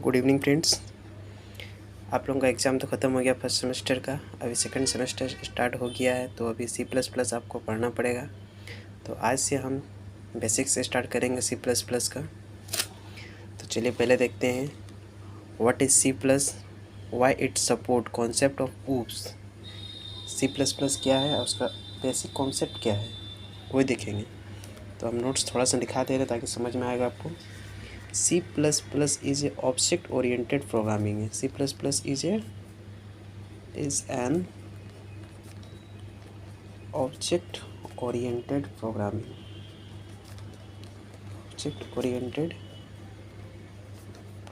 Good evening friends. आप लोगों का एग्ज़ाम तो ख़त्म हो गया फर्स्ट सेमेस्टर का, अभी सेकंड सेमेस्टर स्टार्ट हो गया है, तो अभी सी प्लस प्लस आपको पढ़ना पड़ेगा। तो आज से हम बेसिक से स्टार्ट करेंगे सी प्लस प्लस का। तो चलिए पहले देखते हैं what is C plus, why it support concept of oops. C plus plus क्या है और उसका बेसिक कॉन्सेप्ट क्या है वही देखेंगे। तो हम नोट्स थोड़ा सा दिखा दे रहे ताकि समझ में आएगा आपको। C++ is a object oriented programming है। C++ is an object oriented programming, object oriented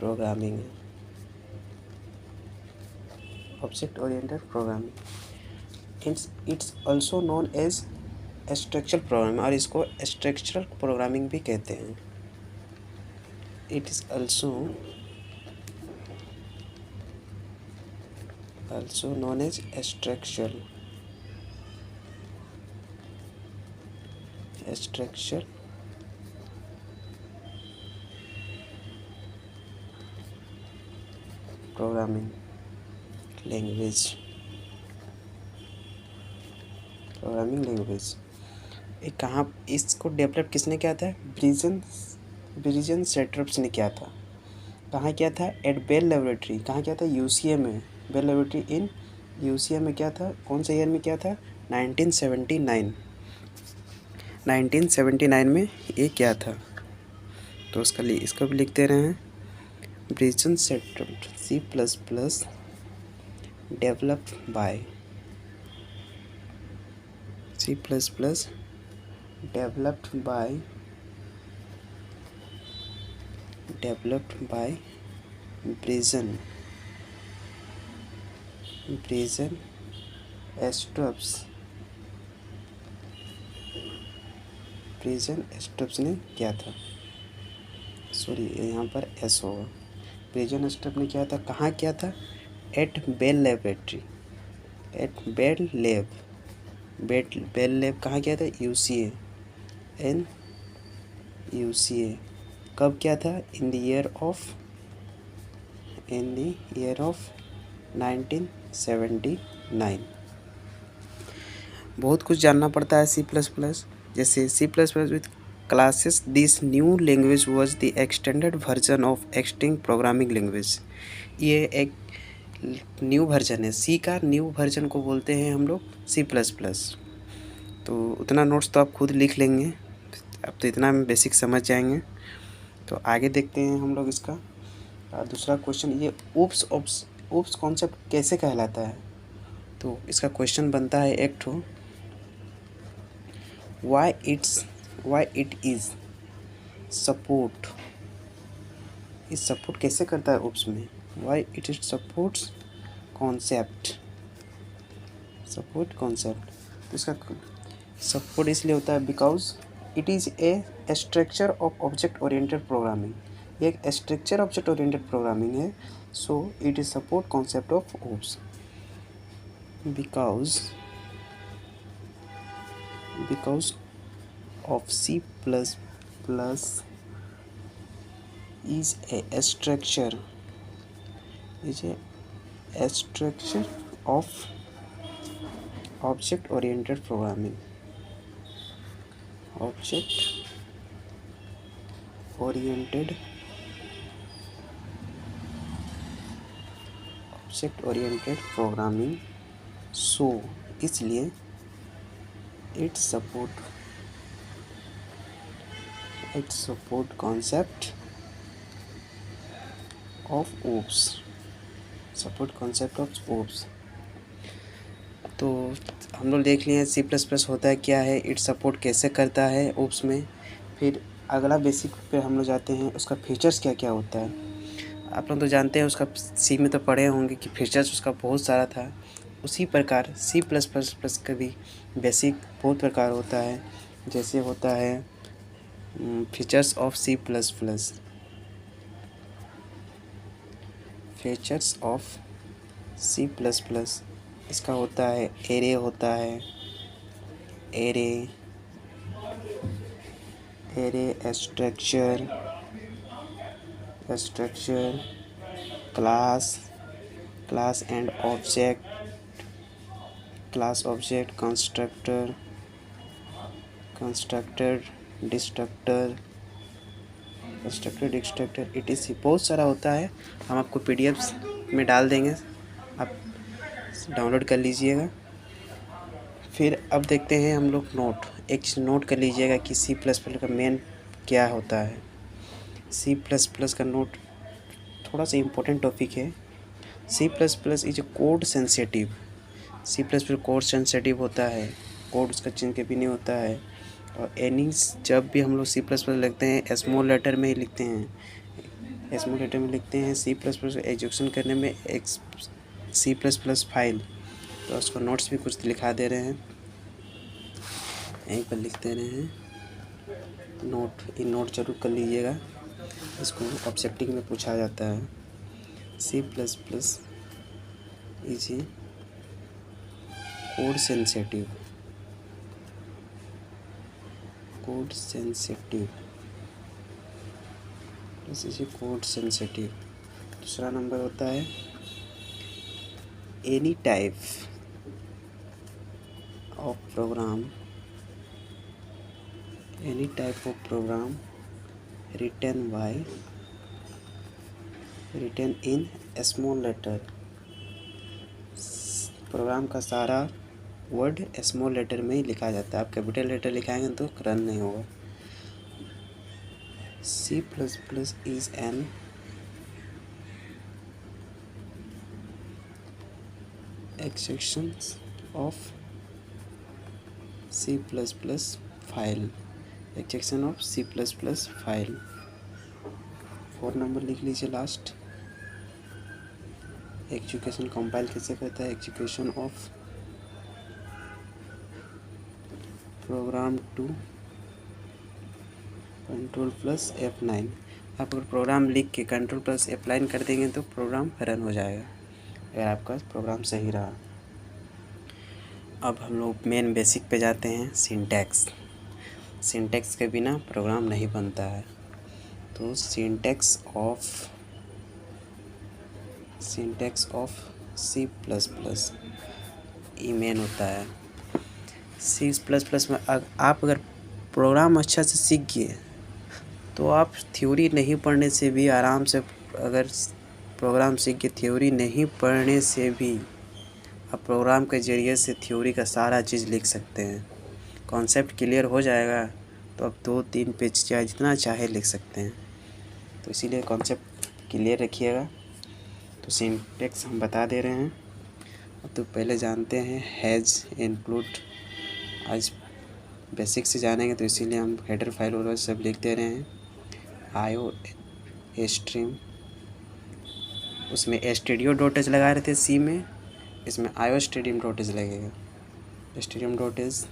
programming है, object oriented programming। It's also known as structural programming और इसको structural programming भी कहते हैं। It is also known as structural programming language. ये कहाँ इसको डेवलप किसने किया था? ब्रिजन सेटरप्स ने किया था। कहाँ किया था? At Bell laboratory. कहाँ किया था? यूसीएम में। बेल लेबोरेटरी इन यूसीएम में किया था। कौन से ईयर में किया था? 1979 में ये किया था। तो इसको भी लिखते रहे हैं। Bjarne Stroustrup C++ developed by Brizen स्टब्स ने किया था। सॉरी यहाँ पर एस होगा। ब्रिजन स्टब ने किया था। कहाँ किया था? At Bell laboratory. Bell lab कहाँ किया था? यूसीए। कब किया था? In the year of 1979। बहुत कुछ जानना पड़ता है C++। जैसे C++ with classes this new language was the extended version of extinct programming language. ये एक न्यू वर्जन है। सी का न्यू वर्जन को बोलते हैं हम लोग C++। तो उतना नोट्स तो आप खुद लिख लेंगे, अब तो इतना में बेसिक समझ जाएंगे। तो आगे देखते हैं हम लोग इसका दूसरा क्वेश्चन। ये ऊप्स कॉन्सेप्ट कैसे कहलाता है? तो इसका क्वेश्चन बनता है एक ठो, why it is support। इस सपोर्ट कैसे करता है ऊप्स में? why it is supports concept। तो इसका सपोर्ट इसलिए होता है because it is a structure of object oriented programming. ये एक स्ट्रक्चर ऑब्जेक्ट ओरिएंटेड प्रोग्रामिंग है। So it is support concept of oops because of C++ is a structure of object oriented programming। सो इसलिए it support concept of oops. तो हम लोग देख लिए C++ होता है क्या है, इट सपोर्ट कैसे करता है ऊप्स में। फिर अगला बेसिक पे हम लोग जाते हैं, उसका फीचर्स क्या क्या होता है। आप लोग तो जानते हैं उसका, सी में तो पढ़े होंगे कि फीचर्स उसका बहुत सारा था। उसी प्रकार C++ का भी बेसिक बहुत प्रकार होता है। जैसे होता है फीचर्स ऑफ C++। इसका होता है एरे होता है, array structure class and object, class object, constructor, destructor, etc. बहुत सारा होता है, हम आपको पीडीएफ्स में डाल देंगे, आप डाउनलोड कर लीजिएगा। फिर अब देखते हैं हम लोग नोट, एक चीज़ नोट कर लीजिएगा कि सी प्लस प्लस का मेन क्या होता है। सी प्लस प्लस का नोट थोड़ा सा इम्पोर्टेंट टॉपिक है। C plus plus is code sensitive, C plus plus code sensitive होता है, कोड उसका चिन्ह के भी नहीं होता है। और एनी जब भी हम लोग सी प्लस प्लस लिखते हैं स्मॉल लेटर में ही लिखते हैं, स्मॉल लेटर में लिखते हैं। सी प्लस प्लस एग्जीक्यूशन करने में एक सी प्लस प्लस फाइल, तो उसको नोट्स भी कुछ लिखा दे रहे हैं, एक बार लिख दे रहे हैं नोट, ये नोट जरूर कर लीजिएगा, इसको ऑब्जेक्टिव में पूछा जाता है। C plus plus is a code sensitive, this is a code sensitive. दूसरा नंबर होता है any type of program written in small letter, program का सारा वर्ड स्मॉल लेटर में ही लिखा जाता है, आप कैपिटल लेटर लिखाएंगे तो रन नहीं होगा। C plus plus is an extension of C plus plus file, extension of C plus plus file. 4 number लिख लीजिए लास्ट। एग्जीक्यूशन कंपाइल कैसे करता है, execution of program to control plus F9। आप अगर प्रोग्राम लिख के कंट्रोल प्लस F9 कर देंगे तो प्रोग्राम रन हो जाएगा, अगर आपका प्रोग्राम सही रहा। अब हम लोग मेन बेसिक पे जाते हैं, सिंटैक्स के बिना प्रोग्राम नहीं बनता है। तो syntax of C plus plus ये मेन होता है। सी प्लस प्लस में आप अगर प्रोग्राम अच्छा से सीख गए तो आप थ्योरी नहीं पढ़ने से भी आराम से, अगर प्रोग्राम सीख के थ्योरी नहीं पढ़ने से भी आप प्रोग्राम के ज़रिए से थ्योरी का सारा चीज़ लिख सकते हैं। कॉन्सेप्ट क्लियर हो जाएगा तो आप 2-3 पेज चाहे जितना चाहे लिख सकते हैं, तो इसीलिए कॉन्सेप्ट क्लियर रखिएगा। तो सिंटैक्स हम बता दे रहे हैं। अब तो पहले जानते हैं हैज़, इंक्लूड, आज बेसिक से जानेंगे तो इसीलिए हम हेडर फाइल और सब लिख दे रहे हैं। आयो स्ट्रीम, उसमें stdio.h लगा रहे थे सी में, इसमें आयो stadium.h लगेगा, stadium.h।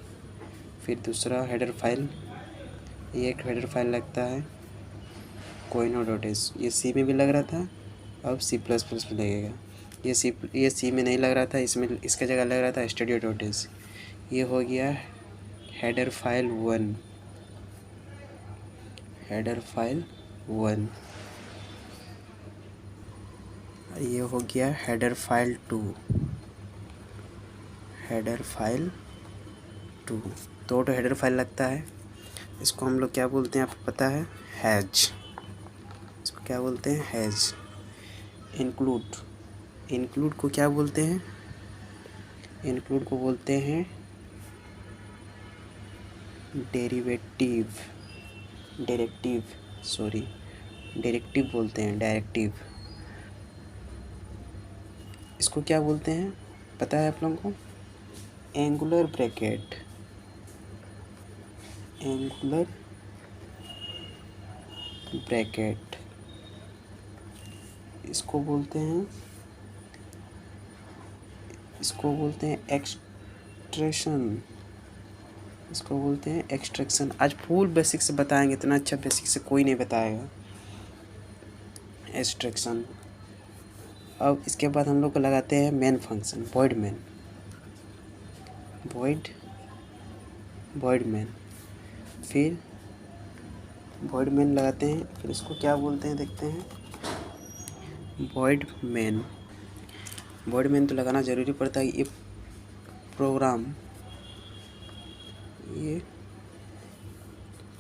फिर दूसरा हेडर फाइल, ये एक हेडर फाइल लगता है coino.h, ये सी में भी लग रहा था, अब सी प्लस प्लस में लगेगा। ये सी में नहीं लग रहा था, इसमें इसका जगह लग रहा था studio.h। ये हो गया हेडर फाइल 1, ये हो गया हेडर फाइल 2, तो हेडर फाइल लगता है। इसको हम लोग क्या बोलते हैं आपको पता है, हैज। इसको क्या बोलते हैं, हैज। इंक्लूड को क्या बोलते हैं, इंक्लूड को बोलते हैं डायरेक्टिव बोलते हैं, डायरेक्टिव। इसको क्या बोलते हैं पता है आप लोगों को, एंगुलर ब्रैकेट, इसको बोलते हैं एक्सट्रैक्शन। आज फुल बेसिक से बताएंगे, इतना अच्छा बेसिक से कोई नहीं बताएगा, एक्सट्रैक्शन। अब इसके बाद हम लोग को लगाते हैं मेन फंक्शन, void main, फिर void main लगाते हैं। फिर इसको क्या बोलते हैं देखते हैं, वॉइड मेन। वॉइड मेन तो लगाना ज़रूरी पड़ता है। ये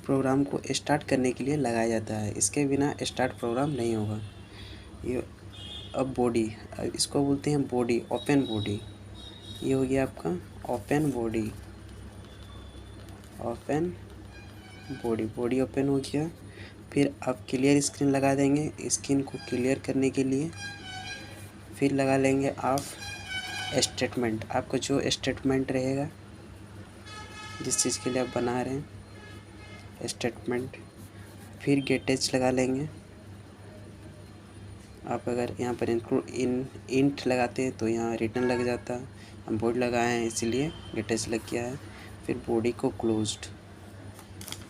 प्रोग्राम को स्टार्ट करने के लिए लगाया जाता है, इसके बिना स्टार्ट प्रोग्राम नहीं होगा। ये अब बॉडी, इसको बोलते हैं बॉडी, ओपन बॉडी। ये हो गया आपका open body. Open body, body open हो गया। फिर आप क्लियर स्क्रीन लगा देंगे, स्क्रीन को क्लियर करने के लिए। फिर लगा लेंगे आप स्टेटमेंट, आपका जो स्टेटमेंट रहेगा जिस चीज़ के लिए आप बना रहे हैं, स्टेटमेंट। फिर गेटेज लगा लेंगे। आप अगर यहाँ पर इंट लगाते हैं तो यहाँ रिटर्न लग जाता। हम बोर्ड लगाए हैं इसलिए गेटेज लग गया है। फिर बॉडी को क्लोज्ड,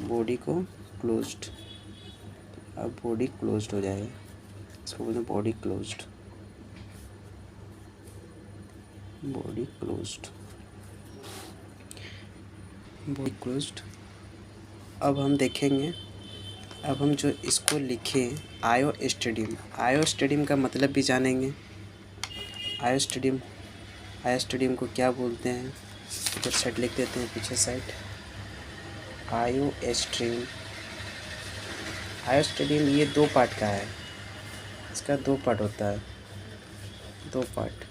बॉडी को क्लोज्ड। अब बॉडी क्लोज्ड हो जाएगा, इसको बोलते हैं body closed, body closed, body closed. अब हम देखेंगे, अब हम जो इसको लिखे आयो स्टेडियम, आयो स्टेडियम का मतलब भी जानेंगे। आयो स्टेडियम को क्या बोलते हैं, इधर साइड लिख देते हैं, पीछे साइड आयो स्टेडियम। ये 2 पार्ट का है, इसका 2 पार्ट होता है, 2 पार्ट।